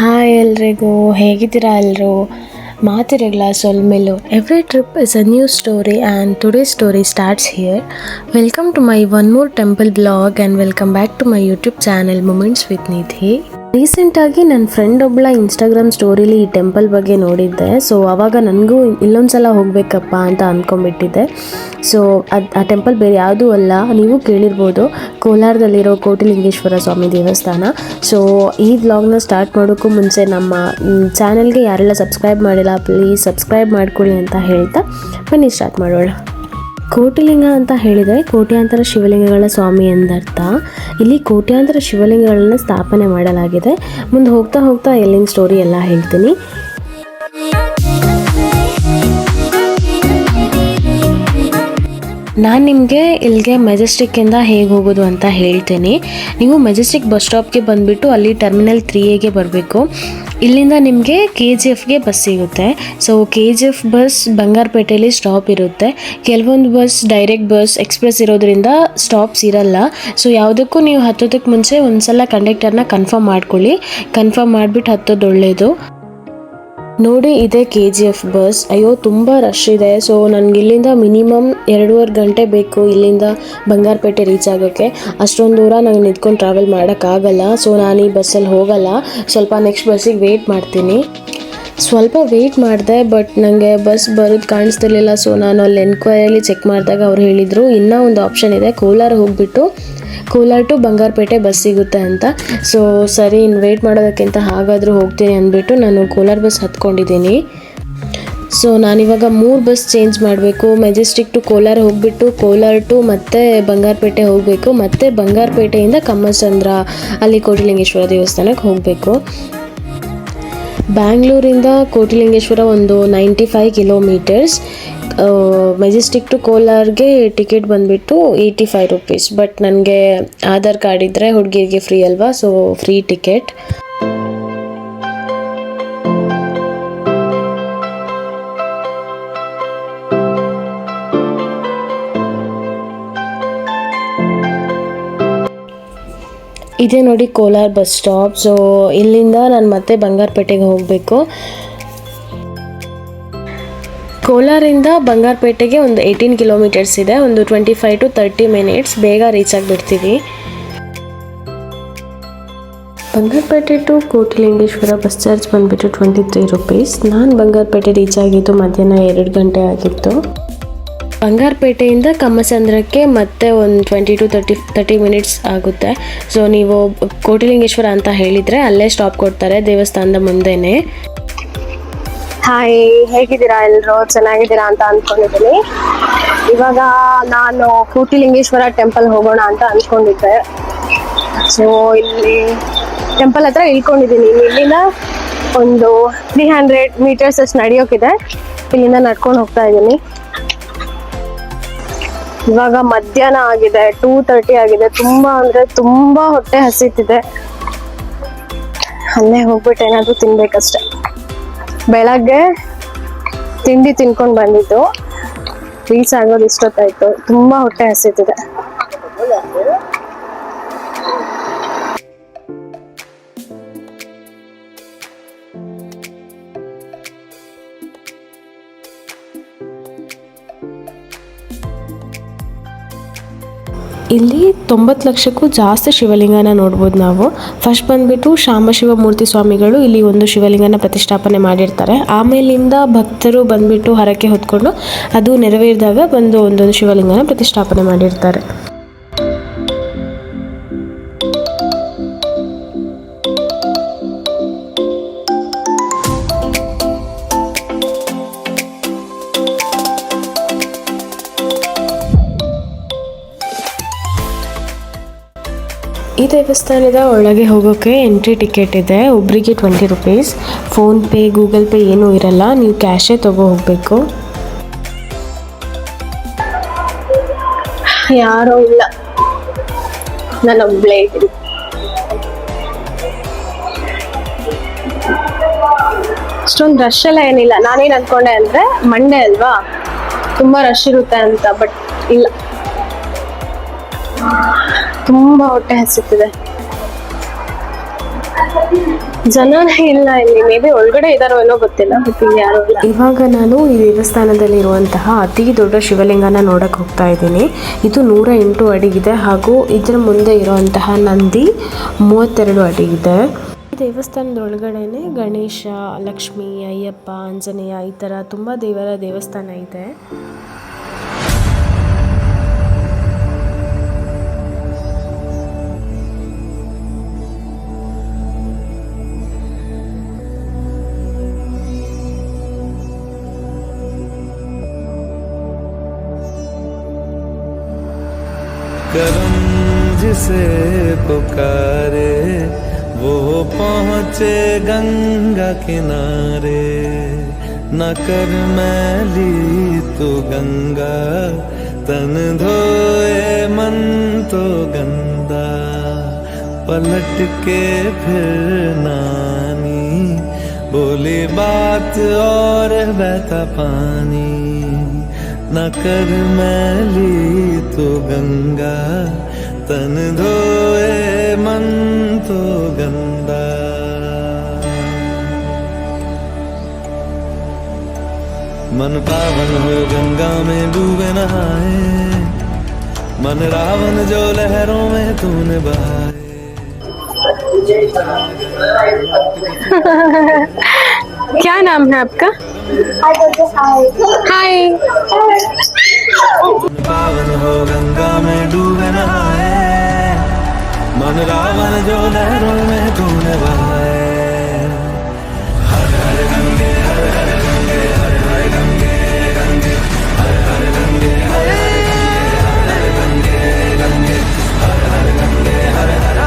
Hi ಎಲ್ರಿಗೂ, ಹೇಗಿದ್ದೀರಾ ಎಲ್ಲರೂ? ಮಾತಿರಲ್ಲ ಸೊಲ್ಮೆಲು. Every trip is a new story and today story starts here. Welcome to my one more temple blog and welcome back to my YouTube channel moments with Nidhi. ರೀಸೆಂಟಾಗಿ ನನ್ನ friend ಒಬ್ಬಳ Instagram ಸ್ಟೋರಿಲಿ ಈ temple ಬಗ್ಗೆ ನೋಡಿದ್ದೆ. ಸೊ ಆವಾಗ ನನಗೂ ಇಲ್ಲೊಂದು ಸಲ ಹೋಗಬೇಕಪ್ಪ ಅಂತ ಅಂದ್ಕೊಂಡ್ಬಿಟ್ಟಿದ್ದೆ. ಸೊ ಆ ಟೆಂಪಲ್ ಬೇರೆ ಯಾವುದೂ ಅಲ್ಲ, ನೀವು ಕೇಳಿರ್ಬೋದು, ಕೋಲಾರದಲ್ಲಿರೋ ಕೋಟಿಲಿಂಗೇಶ್ವರ ಸ್ವಾಮಿ ದೇವಸ್ಥಾನ. ಸೊ ಈ ವ್ಲಾಗ್ನ ಸ್ಟಾರ್ಟ್ ಮಾಡೋಕ್ಕೂ ಮುಂಚೆ ನಮ್ಮ ಚಾನೆಲ್ಗೆ ಯಾರೆಲ್ಲ ಸಬ್ಸ್ಕ್ರೈಬ್ ಮಾಡಿಲ್ಲ ಪ್ಲೀಸ್ ಸಬ್ಸ್ಕ್ರೈಬ್ ಮಾಡ್ಕೊಳ್ಳಿ ಅಂತ ಹೇಳ್ತಾ ಬನ್ನಿ ಸ್ಟಾರ್ಟ್ ಮಾಡೋಣ. ಕೋಟಿಲಿಂಗ ಅಂತ ಹೇಳಿದರೆ ಕೋಟ್ಯಾಂತರ ಶಿವಲಿಂಗಗಳ ಸ್ವಾಮಿ ಎಂದರ್ಥ. ಇಲ್ಲಿ ಕೋಟ್ಯಾಂತರ ಶಿವಲಿಂಗಗಳನ್ನು ಸ್ಥಾಪನೆ ಮಾಡಲಾಗಿದೆ. ಮುಂದೆ ಹೋಗ್ತಾ ಹೋಗ್ತಾ ಎಲ್ಲಿನ ಸ್ಟೋರಿ ಎಲ್ಲ ಹೇಳ್ತೀನಿ. ನಾನು ನಿಮಗೆ ಇಲ್ಲಿಗೆ ಮೆಜೆಸ್ಟಿಕ್ಕಿಂದ ಹೇಗೆ ಹೋಗೋದು ಅಂತ ಹೇಳ್ತೀನಿ. ನೀವು ಮೆಜೆಸ್ಟಿಕ್ ಬಸ್ ಸ್ಟಾಪ್ಗೆ ಬಂದುಬಿಟ್ಟು ಅಲ್ಲಿ ಟರ್ಮಿನಲ್ 3Aಗೆ ಬರಬೇಕು. ಇಲ್ಲಿಂದ ನಿಮಗೆ KGFಗೆ ಬಸ್ ಸಿಗುತ್ತೆ. ಸೊ KGF ಬಸ್ ಬಂಗಾರಪೇಟೆಯಲ್ಲಿ ಸ್ಟಾಪ್ ಇರುತ್ತೆ. ಕೆಲವೊಂದು ಬಸ್ ಡೈರೆಕ್ಟ್ ಬಸ್ ಎಕ್ಸ್ಪ್ರೆಸ್ ಇರೋದ್ರಿಂದ ಸ್ಟಾಪ್ಸ್ ಇರಲ್ಲ. ಸೊ ಯಾವುದಕ್ಕೂ ನೀವು ಹತ್ತೋದಕ್ಕೆ ಮುಂಚೆ ಒಂದು ಸಲ ಕಂಡಕ್ಟರ್ನ ಕನ್ಫರ್ಮ್ ಮಾಡ್ಕೊಳ್ಳಿ. ಕನ್ಫರ್ಮ್ ಮಾಡಿಬಿಟ್ಟು ಹತ್ತೋದು ಒಳ್ಳೆಯದು. ನೋಡಿ, ಇದೆ KGF ಬಸ್. ಅಯ್ಯೋ ತುಂಬ ರಶ್ ಇದೆ. ಸೊ ನನಗೆ ಇಲ್ಲಿಂದ ಮಿನಿಮಮ್ 2.5 ಗಂಟೆ ಬೇಕು ಇಲ್ಲಿಂದ ಬಂಗಾರಪೇಟೆ ರೀಚ್ ಆಗೋಕ್ಕೆ. ಅಷ್ಟೊಂದು ದೂರ ನಂಗೆ ನಿಂತ್ಕೊಂಡು ಟ್ರಾವೆಲ್ ಮಾಡೋಕ್ಕಾಗಲ್ಲ. ಸೊ ನಾನು ಈ ಬಸ್ಸಲ್ಲಿ ಹೋಗಲ್ಲ, ಸ್ವಲ್ಪ ನೆಕ್ಸ್ಟ್ ಬಸ್ಸಿಗೆ ವೆಯ್ಟ್ ಮಾಡ್ತೀನಿ. ಸ್ವಲ್ಪ ವೆಯ್ಟ್ ಮಾಡಿದೆ, ಬಟ್ ನನಗೆ ಬಸ್ ಬರೋದು ಕಾಣಿಸ್ತಿರ್ಲಿಲ್ಲ. ಸೊ ನಾನು ಅಲ್ಲಿ ಎನ್ಕ್ವೈರಿಯಲ್ಲಿ ಚೆಕ್ ಮಾಡಿದಾಗ ಅವ್ರು ಹೇಳಿದರು ಇನ್ನೂ ಒಂದು ಆಪ್ಷನ್ ಇದೆ, ಕೋಲಾರ ಹೋಗಿಬಿಟ್ಟು ಕೋಲಾರ ಟು ಬಂಗಾರಪೇಟೆ ಬಸ್ ಸಿಗುತ್ತೆ ಅಂತ. ಸೊ ಸರಿ, ಇನ್ನು ವೆಯ್ಟ್ ಮಾಡೋದಕ್ಕಿಂತ ಹಾಗಾದರೂ ಹೋಗ್ತೀನಿ ಅಂದ್ಬಿಟ್ಟು ನಾನು ಕೋಲಾರ ಬಸ್ ಹತ್ಕೊಂಡಿದ್ದೀನಿ. ಸೊ ನಾನಿವಾಗ 3 ಬಸ್ ಚೇಂಜ್ ಮಾಡಬೇಕು. ಮೆಜೆಸ್ಟಿಕ್ ಟು ಕೋಲಾರ ಹೋಗಿಬಿಟ್ಟು ಕೋಲಾರ ಟು ಮತ್ತೆ ಬಂಗಾರಪೇಟೆ ಹೋಗಬೇಕು, ಮತ್ತು ಬಂಗಾರಪೇಟೆಯಿಂದ ಕಮ್ಮಸಂದ್ರ ಅಲ್ಲಿ ಕೋಟಿಲಿಂಗೇಶ್ವರ ದೇವಸ್ಥಾನಕ್ಕೆ ಹೋಗಬೇಕು. ಬ್ಯಾಂಗ್ಳೂರಿಂದ ಕೋಟಿಲಿಂಗೇಶ್ವರ ಒಂದು 95 ಕಿಲೋಮೀಟರ್ಸ್. ಮೆಜೆಸ್ಟಿಕ್ ಟು ಕೋಲಾರ್ಗೆ ಟಿಕೆಟ್ ಬಂದುಬಿಟ್ಟು 85 ರುಪೀಸ್. ಬಟ್ ನನಗೆ ಆಧಾರ್ ಕಾರ್ಡ್ ಇದ್ದರೆ ಹುಡುಗಿರಿಗೆ ಫ್ರೀ ಅಲ್ವಾ, ಸೊ ಫ್ರೀ ಟಿಕೆಟ್. ಇದೇ ನೋಡಿ ಕೋಲಾರ ಬಸ್ ಸ್ಟಾಪ್. ಸೊ ಇಲ್ಲಿಂದ ನಾನು ಮತ್ತೆ ಬಂಗಾರಪೇಟೆಗೆ ಹೋಗಬೇಕು. ಕೋಲಾರಿಂದ ಬಂಗಾರಪೇಟೆಗೆ ಒಂದು 18 ಕಿಲೋಮೀಟರ್ಸ್ ಇದೆ. ಒಂದು 25 to 30 ಮಿನಿಟ್ಸ್, ಬೇಗ ರೀಚ್ ಆಗಿಬಿಡ್ತೀವಿ. Bangarapete to Kotilingeshwara bus charge ಬಂದುಬಿಟ್ಟು 23 ರುಪೀಸ್. ನಾನು ಬಂಗಾರಪೇಟೆ ರೀಚ್ ಆಗಿದ್ದು ಮಧ್ಯಾಹ್ನ 2 ಗಂಟೆ ಆಗಿತ್ತು. ಬಂಗಾರಪೇಟೆಯಿಂದ ಕಮ್ಮಸಂದ್ರಕ್ಕೆ ಮತ್ತೆ ಒಂದು 20 to 30 ಮಿನಿಟ್ಸ್ ಆಗುತ್ತೆ. ಸೊ ನೀವು ಕೋಟಿಲಿಂಗೇಶ್ವರ ಅಂತ ಹೇಳಿದರೆ ಅಲ್ಲೇ ಸ್ಟಾಪ್ ಕೊಡ್ತಾರೆ, ದೇವಸ್ಥಾನದ ಮುಂದೆನೇ. ಹಾಯ್, ಹೇಗಿದ್ದೀರಾ ಎಲ್ಲರೂ? ಚೆನ್ನಾಗಿದ್ದೀರಾ ಅಂತ ಅಂದ್ಕೊಂಡಿದ್ದೀನಿ. ಇವಾಗ ನಾನು ಕೋಟಿಲಿಂಗೇಶ್ವರ ಟೆಂಪಲ್ ಹೋಗೋಣ ಅಂತ ಅಂದ್ಕೊಂಡಿದ್ದೆ. ಸೊ ಇಲ್ಲಿ ಟೆಂಪಲ್ ಹತ್ರ ಇಳ್ಕೊಂಡಿದ್ದೀನಿ. ಇಲ್ಲಿಂದ ಒಂದು 300 ಮೀಟರ್ಸ್ ಅಷ್ಟು ನಡೆಯೋಕ್ಕಿದೆ. ಇಲ್ಲಿಂದ ನಡ್ಕೊಂಡು ಹೋಗ್ತಾ ಇದ್ದೀನಿ. ಇವಾಗ ಮಧ್ಯಾಹ್ನ ಆಗಿದೆ, 2:30 ಆಗಿದೆ. ತುಂಬಾ ಅಂದ್ರೆ ತುಂಬಾ ಹೊಟ್ಟೆ ಹಸಿತಿದೆ. ಅಲ್ಲೇ ಹೋಗ್ಬಿಟ್ಟು ಏನಾದ್ರು ತಿನ್ಬೇಕಷ್ಟೆ. ಬೆಳಗ್ಗೆ ತಿಂಡಿ ತಿನ್ಕೊಂಡು ಬಂದಿದ್ದು, ರೀಚ್ ಆಗೋದು ಇಷ್ಟೊತ್ತಾಯ್ತು. ತುಂಬಾ ಹೊಟ್ಟೆ ಹಸಿತಿದೆ. ಇಲ್ಲಿ 90 ಲಕ್ಷಕ್ಕೂ ಜಾಸ್ತಿ ಶಿವಲಿಂಗನ ನೋಡ್ಬೋದು ನಾವು. ಫಸ್ಟ್ ಬಂದುಬಿಟ್ಟು ಶಾಂಬಶಿವ ಮೂರ್ತಿ ಸ್ವಾಮಿಗಳು ಇಲ್ಲಿ ಒಂದು ಶಿವಲಿಂಗನ ಪ್ರತಿಷ್ಠಾಪನೆ ಮಾಡಿರ್ತಾರೆ. ಆಮೇಲಿಂದ ಭಕ್ತರು ಬಂದುಬಿಟ್ಟು ಹರಕೆ ಹೊತ್ಕೊಂಡು ಅದು ನೆರವೇರಿದಾಗ ಬಂದು ಒಂದೊಂದು ಶಿವಲಿಂಗನ ಪ್ರತಿಷ್ಠಾಪನೆ ಮಾಡಿರ್ತಾರೆ. ಈ ದೇವಸ್ಥಾನದ ಒಳಗೆ ಹೋಗೋಕ್ಕೆ ಎಂಟ್ರಿ ಟಿಕೆಟ್ ಇದೆ. ಒಬ್ಬರಿಗೆ 20 ರುಪೀಸ್. ಫೋನ್ಪೇ, ಗೂಗಲ್ ಪೇ ಏನೂ ಇರಲ್ಲ, ನೀವು ಕ್ಯಾಶೇ ತಗೋ ಹೋಗಬೇಕು. ಯಾರೂ ಇಲ್ಲ, ನಾನೊಬ್ಳೇ ಇದ್ದೀನಿ. ಅಷ್ಟೊಂದು ರಶ್ ಎಲ್ಲ ಏನಿಲ್ಲ. ನಾನೇನು ಅಂದ್ಕೊಂಡೆ ಅಂದರೆ ಮಂಡೇ ಅಲ್ವಾ, ತುಂಬ ರಶ್ ಇರುತ್ತೆ ಅಂತ, ಬಟ್ ಇಲ್ಲ. ತುಂಬಾ ಹೊಟ್ಟೆ ಹಸಿತಿದೆ. ಜನನೇ ಇಲ್ಲ ಇಲ್ಲಿ, ಮೇ ಬಿ ಒಳಗಡೆ ಇದಾರೋ ಏನೋ ಗೊತ್ತಿಲ್ಲ, ಬಟ್ ಇಲ್ಲಿ ಯಾರು ಇಲ್ಲ. ಇವಾಗ ನಾನು ಈ ದೇವಸ್ಥಾನದಲ್ಲಿರುವಂತಹ ಅತಿ ದೊಡ್ಡ ಶಿವಲಿಂಗನ ನೋಡಕ್ಕೆ ಹೋಗ್ತಾ ಇದ್ದೀನಿ. ಇದು 108 ಅಡಿ ಇದೆ ಹಾಗೂ ಇದರ ಮುಂದೆ ಇರುವಂತಹ ನಂದಿ 32 ಅಡಿ ಇದೆ. ಈ ದೇವಸ್ಥಾನದ ಒಳಗಡೆನೆ ಗಣೇಶ, ಲಕ್ಷ್ಮಿ, ಅಯ್ಯಪ್ಪ, ಆಂಜನೇಯ ಈ ಥರ ತುಂಬ ದೇವರ ದೇವಸ್ಥಾನ ಇದೆ. करम जिसे पुकारे वो पहुँचे गंगा किनारे, न कर मैली तू गंगा तन धोए मन तो गंदा, पलट के फिर नानी बोली बात और बहता पानी, न कर मैली तो गंगा तन धोए मन तो गंदा। मन पावन हो गंगा में डूबे नहाए, मन रावण जो लहरों में तूने बहाए। क्या नाम है आपका? हाय। पावन हो गंगा में डूबे नहाए, मन रावण जो लहरों में तूने बहाए। हर हर गंगे हर हर गंगे हर हर गंगे गंगे हर हर गंगे हर हर गंगे गंगे हर हर गंगे हर हर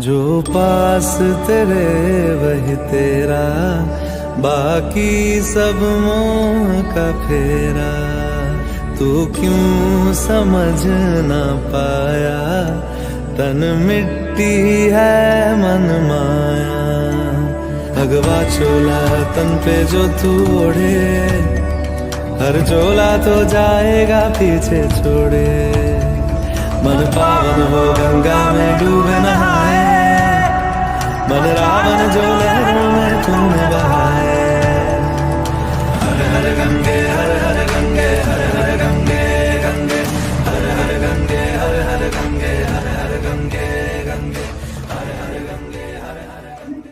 जो पास तेरे वही तेरा, बाकी सब मोह का फेरा, तू क्यों समझ ना पाया, तन मिट्टी है मन माया। भगवा चोला तन पे जो तू ओढ़े, हर चोला तो जाएगा पीछे छोड़े। मन पावन हो गंगा में डूबे नहाए, मन रावण जो लहरों में तूने बहाए। हर हर गंगे हर हर गंगे हर हर गंगे गंगे हर हर गंगे हर हर गंगे हर हर गंगे गंगे हर हर गंगे हर हर गंगे।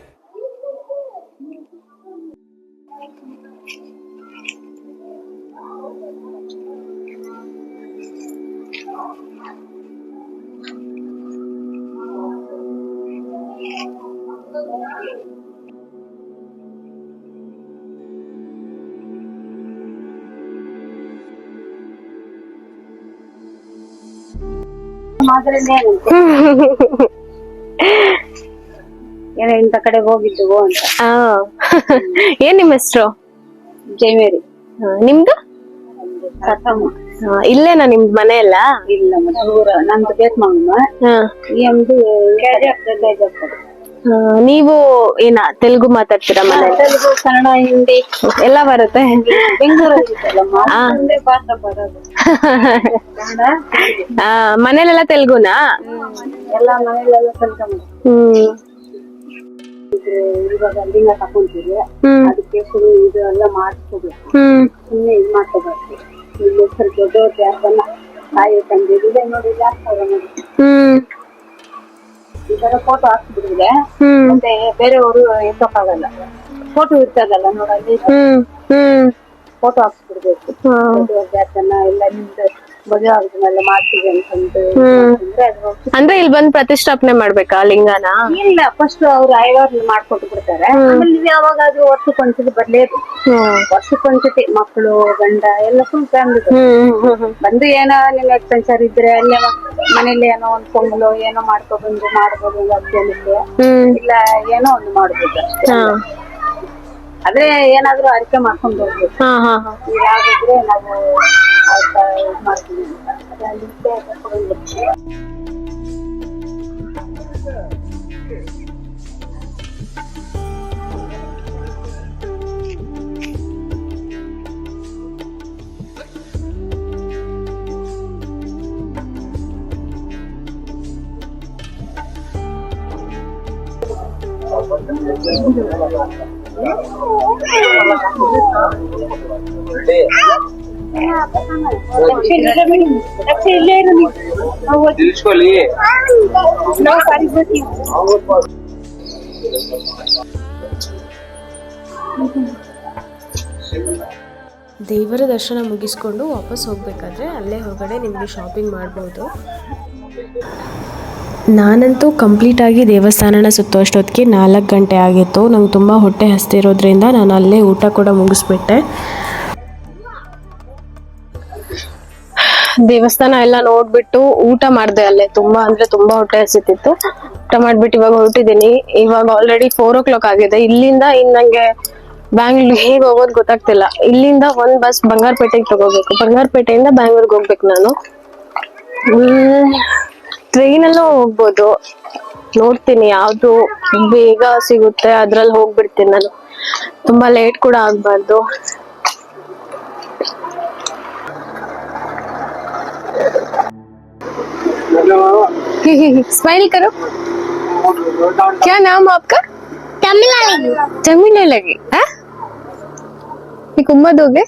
ಏನೋ ಇಂಥ ಕಡೆ ಹೋಗಿದ್ದು ಅಂತ. ಏನ್ ನಿಮ್ಮ ಹೆಸರು? ಜಯಮೇರಿ. ನಿಮ್ದು? ಸತ್ತಮ್ಮ. ಇಲ್ಲೇನಾ ನಿಮ್ದು ಮನೆ ಎಲ್ಲ? ಇಲ್ಲ ಮತ್ತೆ ಊರ ನಂದು ಬೇತ್ಮಂಗಮ್ಮ, ಎಂದು ಆಗ್ತದೆ. ನೀವು ಏನ ತೆಲುಗು ಮಾತಾಡ್ತೀರಾ ಮನೆ? ತೆಲುಗು, ಕನ್ನಡ, ಹಿಂದಿ ಎಲ್ಲ ಬರುತ್ತೆ. ಬೆಂಗಳೂರಲ್ಲಿ ಭಾಷೆ ಬರೋದು. ಕನ್ನಡ ಮನೇಲೆಲ್ಲ ತೆಲುಗುನಾ? ಎಲ್ಲ ಮನೆಯಲ್ಲೆಲ್ಲ ಕಲ್ತ್ಕೊಂಡ್ ಇವಾಗ ಲಿಂಗ ತಕೊಂತೀವಿ, ಅದಕ್ಕೆ ಶುರು ಇದು ಎಲ್ಲ ಮಾಡಿಸ್ಕೋಬೇಕು. ಸುಮ್ಮನೆ ಇದು ಮಾಡ್ಕೋಬಾರ್ದು. ಇಲ್ಲಿ ಸ್ವಲ್ಪ ದೊಡ್ಡ ಯಾರನ್ನ ತಾಯಿ ತಂದಿದೆ ನೋಡಿ, ಜಾಸ್ತಿ ನೋಡಿ ಈ ತರ ಫೋಟೋ ಹಾಕ್ಬಿಟ್ಟಿದ್ರೆ ಮತ್ತೆ ಬೇರೆಯವರು ಎತ್ತಕ್ಕಾಗಲ್ಲ. ಫೋಟೋ ಇರ್ತದಲ್ಲ ನೋಡಲ್ಲಿ, ಫೋಟೋ ಹಾಕ್ಸ್ಬಿಡ್ಬೇಕು. ಜಾತನ ಎಲ್ಲ ನಿಮ್ದು ಮದುವೆ ಆಗುದನ್ನೆಲ್ಲ ಮಾಡ್ತೀವಿ ಅಂತಂದು ಅಂದ್ರೆ ಇಲ್ಲಿ ಬಂದ್ ಪ್ರತಿಷ್ಠಾಪನೆ ಮಾಡ್ಬೇಕಾ ಲಿಂಗನ? ಇಲ್ಲ, ಫಸ್ಟ್ ಅವ್ರು ಐವಾರ್ಲಿ ಮಾಡ್ಕೊಟ್ಟು ಬಿಡ್ತಾರೆ. ಆಮೇಲೆ ನೀವು ಯಾವಾಗಾದ್ರೂ ವರ್ಷಕ್ಕೊಂದ್ಸತಿ ಬರ್ಲೇಬೇಕು. ವರ್ಷಕ್ಕೊಂದ್ಸತಿ ಮಕ್ಕಳು ಗಂಡ ಎಲ್ಲ ಫುಲ್ ಫ್ಯಾಮಿಲಿ ಬಂದು ಏನೋ ನಿಮ್ ಎಕ್ಸ್ಪೆನ್ಸರ್ ಇದ್ರೆ ಅಲ್ಲೇ ಮನೇಲಿ ಏನೋ ಒಂದ್ ಪೊಂಗಲು ಏನೋ ಮಾಡ್ಕೊಬಂದು ಮಾಡ್ಬೋದು. ಅದೇನಿಲ್ಲ, ಇಲ್ಲ ಏನೋ ಒಂದು ಮಾಡ್ಬೋದು ಅಷ್ಟೇ. ಆದ್ರೆ ಏನಾದ್ರೂ ಅರಿಕೆ ಮಾಡ್ಕೊಂಡು ಹೋಗ್ಬೇಕು. ಯಾವ್ದಿದ್ರೆ ನಾವು ಇದು ಮಾಡ್ತೀವಿ ಅಂತ ದೇವರ ದರ್ಶನ ಮುಗಿಸ್ಕೊಂಡು ವಾಪಸ್ ಹೋಗಬೇಕಾದ್ರೆ ಅಲ್ಲೇ ಹೊರಗಡೆ ನಿಮಗೆ ಶಾಪಿಂಗ್ ಮಾಡ್ಬೋದು. ನಾನಂತೂ ಕಂಪ್ಲೀಟಾಗಿ ದೇವಸ್ಥಾನನ ಸುತ್ತುವಷ್ಟೊತ್ತಿಗೆ 4 ಗಂಟೆ ಆಗಿತ್ತು. ನಂಗೆ ತುಂಬ ಹೊಟ್ಟೆ ಹಸ್ತಿರೋದ್ರಿಂದ ನಾನು ಅಲ್ಲೇ ಊಟ ಕೂಡ ಮುಗಿಸ್ಬಿಟ್ಟೆ. ದೇವಸ್ಥಾನ ಎಲ್ಲ ನೋಡ್ಬಿಟ್ಟು ಊಟ ಮಾಡ್ದೆ ಅಲ್ಲೇ. ತುಂಬಾ ಅಂದ್ರೆ ತುಂಬಾ ಹೊಟ್ಟೆ ಹಸಿತಿತ್ತು. ಊಟ ಮಾಡ್ಬಿಟ್ಟು ಇವಾಗ ಹೊರಟಿದ್ದೀನಿ. ಇವಾಗ ಆಲ್ರೆಡಿ 4 o'clock ಆಗಿದೆ. ಇಲ್ಲಿಂದ ಇನ್ ನಂಗೆ ಬ್ಯಾಂಗ್ಳೂರ್ ಹೇಗ್ ಹೋಗೋದು ಗೊತ್ತಾಗ್ತಿಲ್ಲ. ಇಲ್ಲಿಂದ ಒಂದ್ ಬಸ್ ಬಂಗಾರಪೇಟೆಗೆ ತಗೋಬೇಕು. ಬಂಗಾರಪೇಟೆಯಿಂದ ಬ್ಯಾಂಗ್ಳೂರ್ಗೆ ಹೋಗ್ಬೇಕು ನಾನು. ಟ್ರೈನ್ ಅಲ್ಲೂ ಹೋಗ್ಬೋದು. ನೋಡ್ತೀನಿ ಯಾವ್ದು ಬೇಗ ಸಿಗುತ್ತೆ ಅದ್ರಲ್ಲಿ ಹೋಗ್ಬಿಡ್ತೀನಿ ನಾನು. ತುಂಬಾ ಲೇಟ್ ಕೂಡ ಆಗ್ಬಾರ್ದು. स्माइल करो. क्या नाम आपका? तमिल लगी. उम्मा दोगे?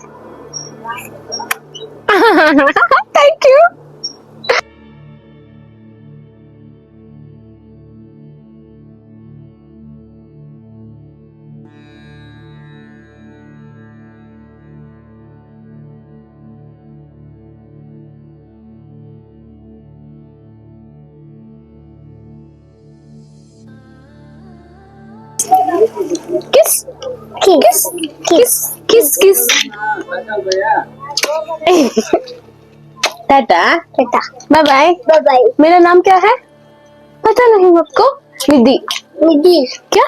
Thank you. Kiss kiss kiss kiss kiss tata tata bye bye bye bye. मेरा नाम क्या है पता नहीं आपको? निधि. निधि क्या?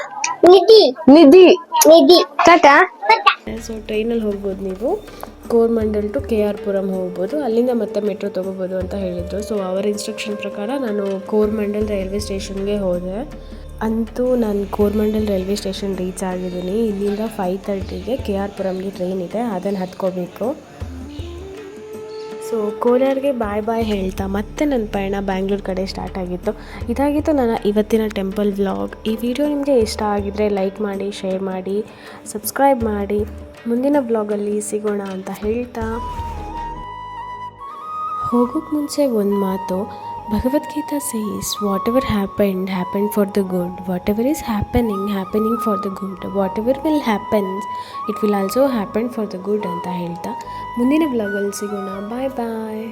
निधि निधि निधि. टाटा. ಸೊ ಟ್ರೈನಲ್ಲಿ ಹೋಗ್ಬೋದು ನೀವು. ಕೋರಮಂಡಲ್ ಟು KR ಪುರಂ ಹೋಗ್ಬೋದು. ಅಲ್ಲಿಂದ ಮತ್ತೆ ಮೆಟ್ರೋ ತೊಗೋಬೋದು ಅಂತ ಹೇಳಿದರು. ಸೊ ಅವರ ಇನ್ಸ್ಟ್ರಕ್ಷನ್ ಪ್ರಕಾರ ನಾನು ಕೋರಮಂಡಲ್ ರೈಲ್ವೆ ಸ್ಟೇಷನ್ಗೆ ಹೋದೆ. ಅಂತೂ ನಾನು ಕೋರಮಂಡಲ್ ರೈಲ್ವೆ ಸ್ಟೇಷನ್ ರೀಚ್ ಆಗಿದ್ದೀನಿ. ಇಲ್ಲಿಂದ 5:30ಗೆ KR ಪುರಂಗೆ ಟ್ರೈನ್ ಇದೆ, ಅದನ್ನು ಹತ್ಕೋಬೇಕು. ಸೊ ಕೋಲಾರ್ಗೆ ಬಾಯ್ ಹೇಳ್ತಾ ಮತ್ತೆ ನನ್ನ ಪಯಣ ಬ್ಯಾಂಗ್ಳೂರು ಕಡೆ ಸ್ಟಾರ್ಟ್ ಆಗಿತ್ತು. ಇದಾಗಿತ್ತು ನನ್ನ ಇವತ್ತಿನ ಟೆಂಪಲ್ ವ್ಲಾಗ್. ಈ ವಿಡಿಯೋ ನಿಮಗೆ ಇಷ್ಟ ಆಗಿದ್ದರೆ ಲೈಕ್ ಮಾಡಿ, ಶೇರ್ ಮಾಡಿ, ಸಬ್ಸ್ಕ್ರೈಬ್ ಮಾಡಿ. ಮುಂದಿನ ವ್ಲಾಗಲ್ಲಿ ಸಿಗೋಣ ಅಂತ ಹೇಳ್ತಾ ಹೋಗೋಕ್ಕೆ ಮುಂಚೆ ಒಂದು ಮಾತು. Bhagavad Gita says what ever happened for the good. What ever is happening for the good. What ever will happens it will also happen for the good ಅಂತ ಹೇಳ್ತಾ ಮುಂದಿನ ವ್ಲಾಗಲ್ಲಿ ಸಿಗೋಣ. ಬಾಯ್ ಬಾಯ್.